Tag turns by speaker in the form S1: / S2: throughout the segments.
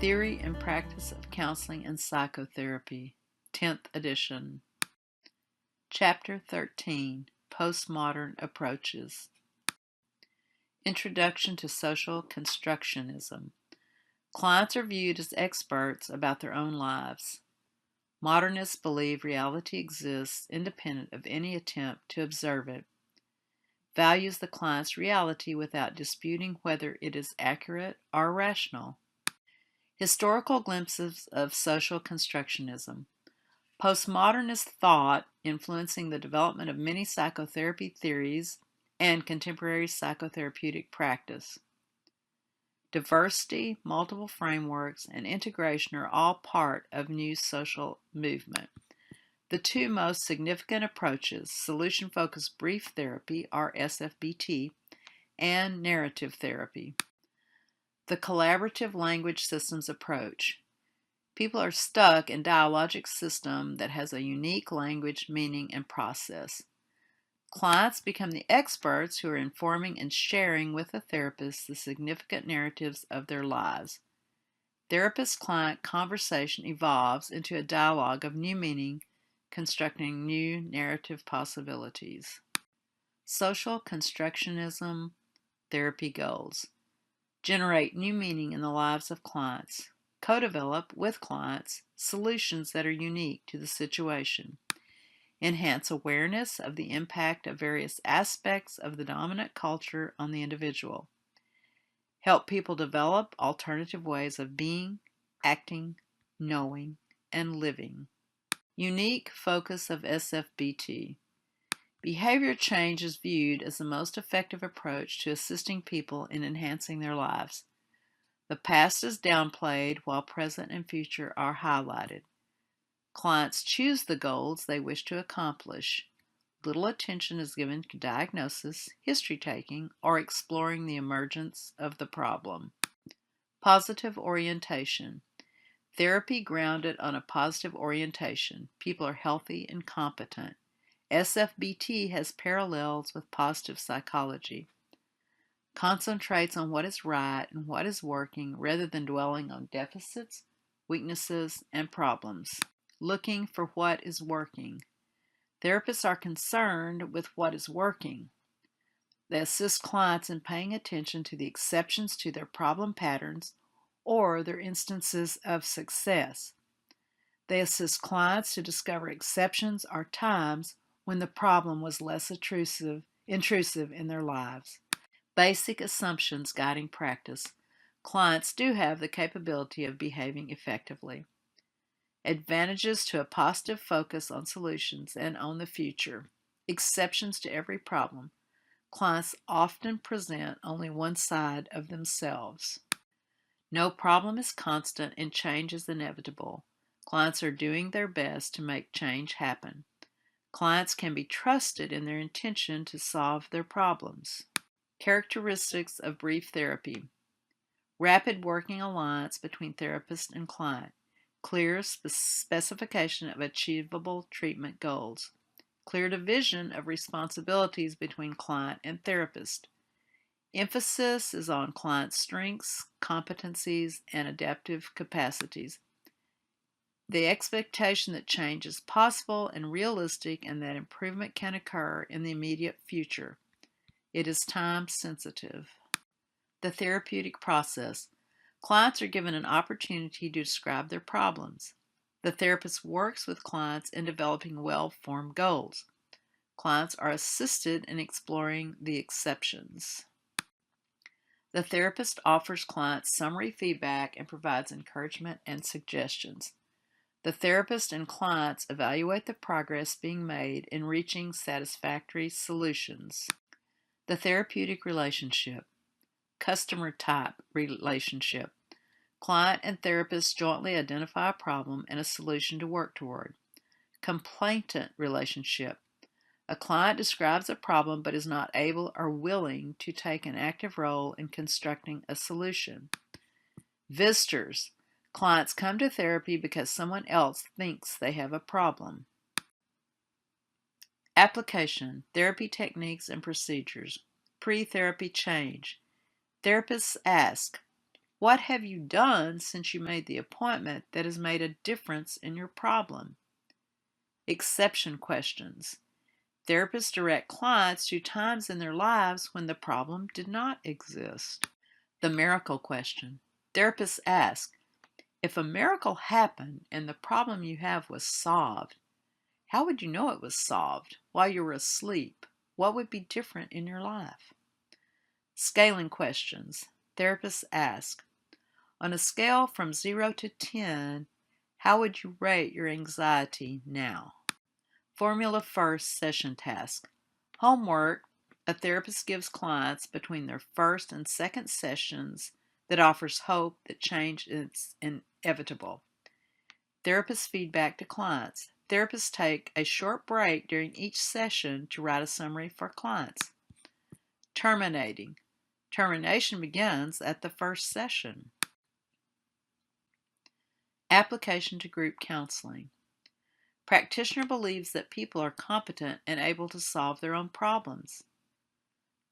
S1: Theory and Practice of Counseling and Psychotherapy, 10th edition. Chapter 13, Postmodern Approaches. Introduction to Social Constructionism. Clients are viewed as experts about their own lives. Modernists believe reality exists independent of any attempt to observe it. Values the client's reality without disputing whether it is accurate or rational. Historical glimpses of social constructionism. Postmodernist thought influencing the development of many psychotherapy theories and contemporary psychotherapeutic practice. Diversity, multiple frameworks, and integration are all part of new social movement. The two most significant approaches, solution-focused brief therapy, or SFBT, and narrative therapy. The collaborative language systems approach. People are stuck in a dialogic system that has a unique language, meaning, and process. Clients become the experts who are informing and sharing with the therapist the significant narratives of their lives. Therapist-client conversation evolves into a dialogue of new meaning, constructing new narrative possibilities. Social constructionism therapy goals. Generate new meaning in the lives of clients. Co-develop with clients solutions that are unique to the situation. Enhance awareness of the impact of various aspects of the dominant culture on the individual. Help people develop alternative ways of being, acting, knowing, and living. Unique focus of SFBT. Behavior change is viewed as the most effective approach to assisting people in enhancing their lives. The past is downplayed while present and future are highlighted. Clients choose the goals they wish to accomplish. Little attention is given to diagnosis, history-taking, or exploring the emergence of the problem. Positive orientation. Therapy grounded on a positive orientation. People are healthy and competent. SFBT has parallels with positive psychology. Concentrates on what is right and what is working rather than dwelling on deficits, weaknesses, and problems. Looking for what is working. Therapists are concerned with what is working. They assist clients in paying attention to the exceptions to their problem patterns or their instances of success. They assist clients to discover exceptions or times when the problem was less intrusive in their lives. Basic assumptions guiding practice. Clients do have the capability of behaving effectively. Advantages to a positive focus on solutions and on the future. Exceptions to every problem. Clients often present only one side of themselves. No problem is constant and change is inevitable. Clients are doing their best to make change happen. Clients can be trusted in their intention to solve their problems. Characteristics of brief therapy. Rapid working alliance between therapist and client. Clear specification of achievable treatment goals. Clear division of responsibilities between client and therapist. Emphasis is on client strengths, competencies, and adaptive capacities. The expectation that change is possible and realistic and that improvement can occur in the immediate future. It is time sensitive. The therapeutic process. Clients are given an opportunity to describe their problems. The therapist works with clients in developing well-formed goals. Clients are assisted in exploring the exceptions. The therapist offers clients summary feedback and provides encouragement and suggestions. The therapist and clients evaluate the progress being made in reaching satisfactory solutions. The therapeutic relationship. Customer type relationship. Client and therapist jointly identify a problem and a solution to work toward. Complainant relationship. A client describes a problem but is not able or willing to take an active role in constructing a solution. Visitors. Clients come to therapy because someone else thinks they have a problem. Application. Therapy techniques and procedures. Pre-therapy change. Therapists ask, What have you done since you made the appointment that has made a difference in your problem? Exception questions. Therapists direct clients to times in their lives when the problem did not exist. The miracle question. Therapists ask, if a miracle happened and the problem you have was solved, how would you know it was solved while you were asleep? What would be different in your life? Scaling questions. Therapists ask, on a scale from 0 to 10, how would you rate your anxiety now? Formula first session task. Homework a therapist gives clients between their first and second sessions that offers hope that change is inevitable. Therapist feedback to clients. Therapists take a short break during each session to write a summary for clients. Terminating. Termination begins at the first session. Application to group counseling. Practitioner believes that people are competent and able to solve their own problems.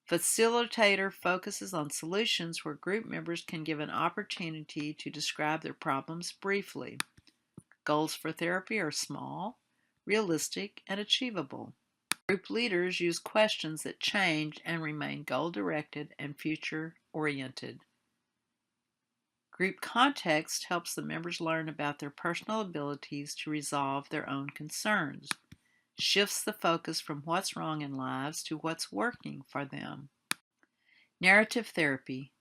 S1: Facilitator focuses on solutions where group members can give an opportunity to describe their problems briefly. Goals for therapy are small, realistic, and achievable. Group leaders use questions that change and remain goal-directed and future-oriented. Group context helps the members learn about their personal abilities to resolve their own concerns, shifts the focus from what's wrong in lives to what's working for them. Narrative therapy.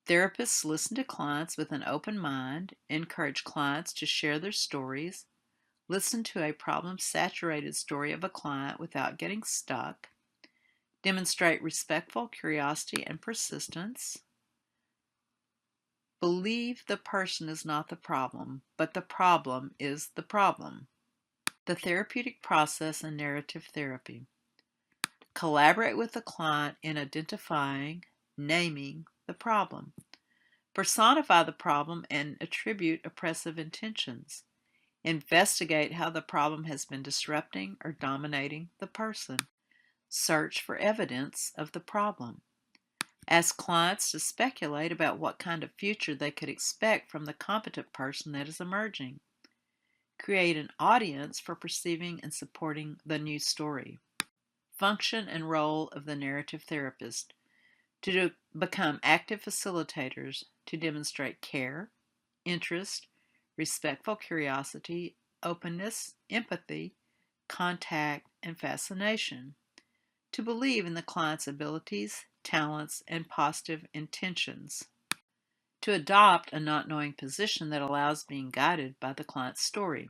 S1: Therapists listen to clients with an open mind, encourage clients to share their stories, listen to a problem-saturated story of a client without getting stuck, demonstrate respectful curiosity and persistence, believe the person is not the problem, but the problem is the problem. The therapeutic process in narrative therapy. Collaborate with the client in identifying, naming the problem. Personify the problem and attribute oppressive intentions. Investigate how the problem has been disrupting or dominating the person. Search for evidence of the problem. Ask clients to speculate about what kind of future they could expect from the competent person that is emerging. Create an audience for perceiving and supporting the new story. Function and role of the narrative therapist. To become active facilitators, to demonstrate care, interest, respectful curiosity, openness, empathy, contact, and fascination. To believe in the client's abilities, talents, and positive intentions. To adopt a not knowing position that allows being guided by the client's story.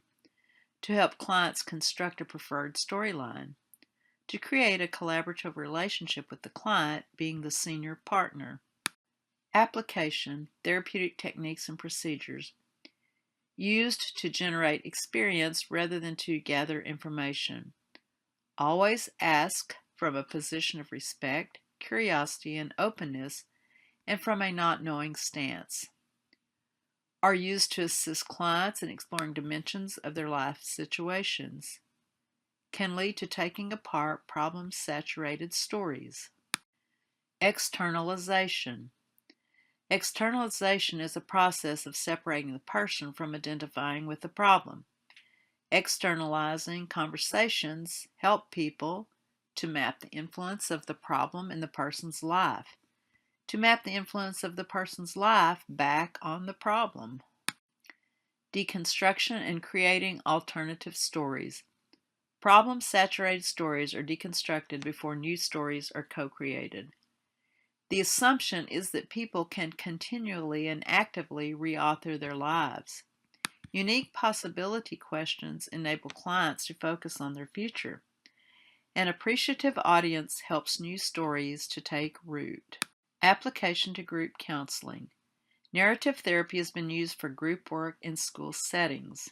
S1: To help clients construct a preferred storyline. To create a collaborative relationship with the client, being the senior partner. Application, therapeutic techniques and procedures. Used to generate experience rather than to gather information. Always ask from a position of respect, curiosity, and openness, and from a not knowing stance. Are used to assist clients in exploring dimensions of their life situations. Can lead to taking apart problem-saturated stories. Externalization. Externalization is a process of separating the person from identifying with the problem. Externalizing conversations help people to map the influence of the problem in the person's life, to map the influence of the person's life back on the problem. Deconstruction and creating alternative stories. Problem-saturated stories are deconstructed before new stories are co-created. The assumption is that people can continually and actively reauthor their lives. Unique possibility questions enable clients to focus on their future. An appreciative audience helps new stories to take root. Application to group counseling. Narrative therapy has been used for group work in school settings.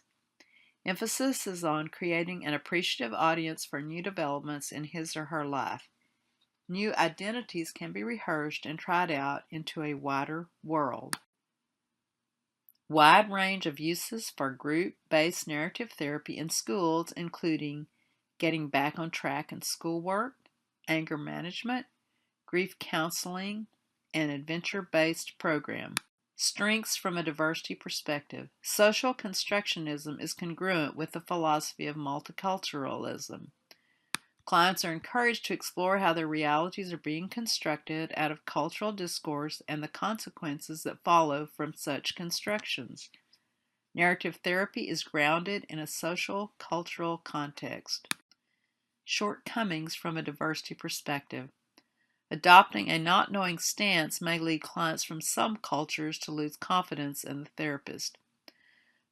S1: Emphasis is on creating an appreciative audience for new developments in his or her life. New identities can be rehearsed and tried out into a wider world. Wide range of uses for group-based narrative therapy in schools, including getting back on track in schoolwork, anger management, grief counseling, and adventure-based program. Strengths from a diversity perspective. Social constructionism is congruent with the philosophy of multiculturalism. Clients are encouraged to explore how their realities are being constructed out of cultural discourse and the consequences that follow from such constructions. Narrative therapy is grounded in a social, cultural context. Shortcomings from a diversity perspective. Adopting a not knowing stance may lead clients from some cultures to lose confidence in the therapist.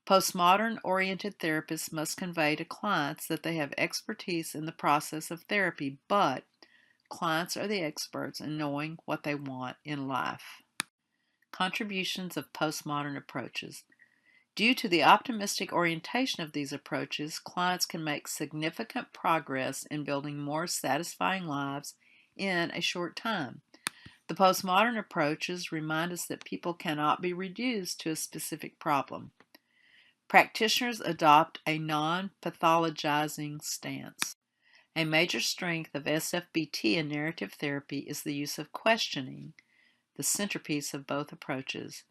S1: Postmodern oriented therapists must convey to clients that they have expertise in the process of therapy, but clients are the experts in knowing what they want in life. Contributions of postmodern approaches. Due to the optimistic orientation of these approaches, clients can make significant progress in building more satisfying lives in a short time. The postmodern approaches remind us that people cannot be reduced to a specific problem. Practitioners adopt a non-pathologizing stance. A major strength of SFBT and narrative therapy is the use of questioning, the centerpiece of both approaches.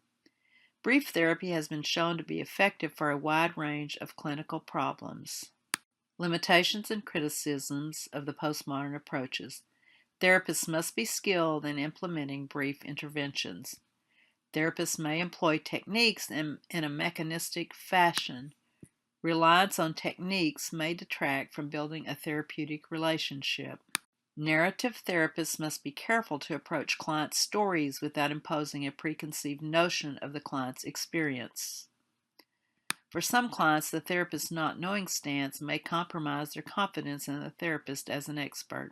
S1: Brief therapy has been shown to be effective for a wide range of clinical problems. Limitations and criticisms of the postmodern approaches. Therapists must be skilled in implementing brief interventions. Therapists may employ techniques in a mechanistic fashion. Reliance on techniques may detract from building a therapeutic relationship. Narrative therapists must be careful to approach clients' stories without imposing a preconceived notion of the client's experience. For some clients, the therapist's not knowing stance may compromise their confidence in the therapist as an expert.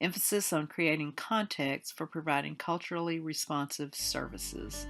S1: Emphasis on creating context for providing culturally responsive services.